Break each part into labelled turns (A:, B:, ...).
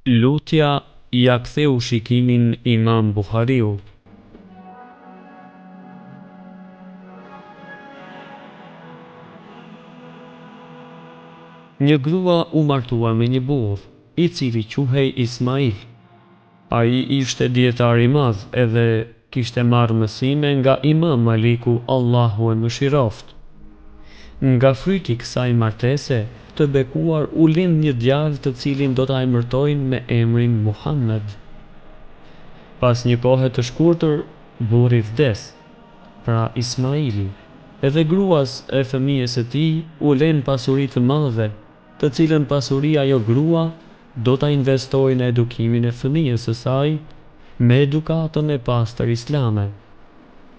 A: Lutja ja ktheu shikimin Imam Buhariu. Një grua u martua me një burr, i cili quhej Ismail. Ai ishte dietar i madh edhe kishte marrë mësime nga Imam Maliku, Allahu e mëshiroft. Nga fryti i kësaj martese të bekuar u lind një djalë të cilin do ta emërtojnë me emrin Muhammed. Pas një kohe të shkurtër, burri vdes, pra Ismaili, edhe gruas e fëmijës së tij u lën pasuri të madhe, të cilën pasuri ajo grua do ta investojë në edukimin e fëmijës së saj me edukatën e pastër islame.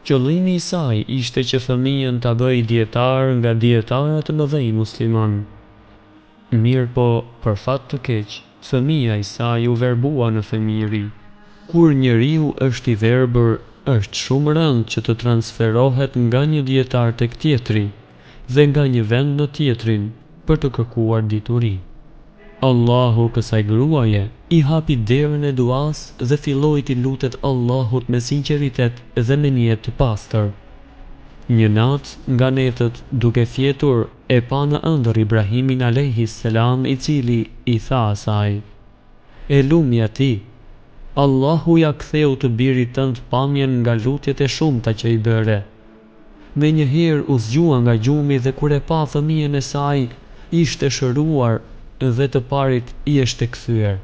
A: Qëllimi i saj ishte që fëmijën ta bëjë dietar nga dietarët të mëdhenj musliman. Mirë po, për fat të keq, fëmija i saj u verbua në fëmijëri. Kur njeriu është i verbër, është shumë rëndë që të transferohet nga një dietar tek tjetri dhe nga një vend në tjetrin për të kërkuar dituri. Allahu kësaj gruaje i hapi derën e duas dhe filloi t'i lutet Allahut me sinqeritet dhe me niyet të pastër. Një natë nga netët, duke fjetur, e pa në ëndër Ibrahimin alayhis salam, i cili i tha asaj: "E lumja ti, Allahu ja ktheu të birit tënd pamjen nga lutjet e shumta që i bëre." Me njëherë u zgjua nga gjumi dhe kur e pa fëmijën e saj, ishte shëruar dhe të parit i ishte kthyer.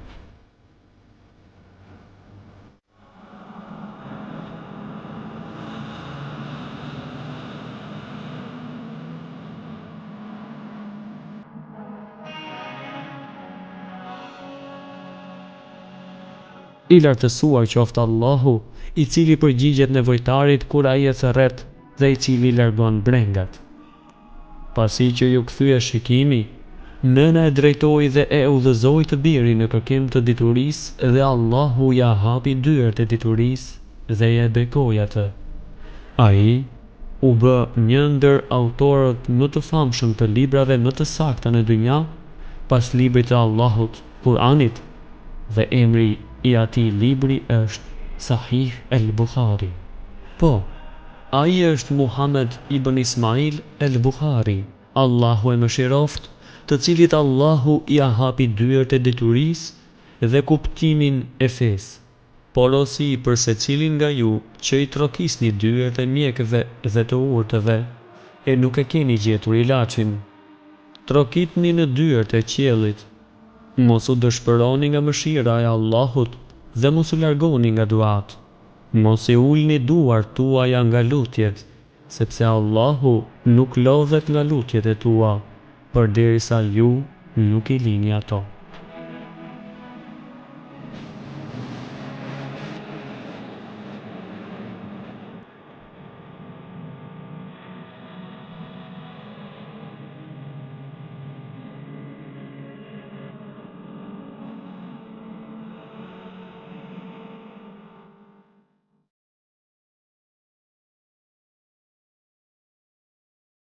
A: I lartësuar qoftë Allahu, i cili përgjigjet nevojtarit kur ai e thërret dhe i cili largon brengat. Pasi që ju kthye shikimi, nëna e drejtoi dhe e udhëzoi të birin në kërkim të diturisë dhe Allahu ja hapi dyert e diturisë dhe ja bekoi atë. Ai u bë një ndër autorët më të famshëm të librave më të sakta në dynja, pas librit të Allahut, Kur'anit, dhe emri i atij libri është Sahih el-Bukhari. Po, ai është Muhammed ibn Ismail el-Bukhari, Allahu e mëshiroft, të cilit Allahu ja hapi dyert e diturisë dhe kuptimin e fesë. Porosi për secilin nga ju që i trokisni dyert e mjekëve dhe të urtëve, e nuk e keni gjetur ilaçin. Trokitni në dyert e qiellit. Mos u dëshpëroni nga mëshira e Allahut dhe mos u largoni nga duat. Mos i ulni duart tuaja nga lutjet, sepse Allahu nuk lodhet nga lutjet e tua, përderisa ju nuk i lini ato.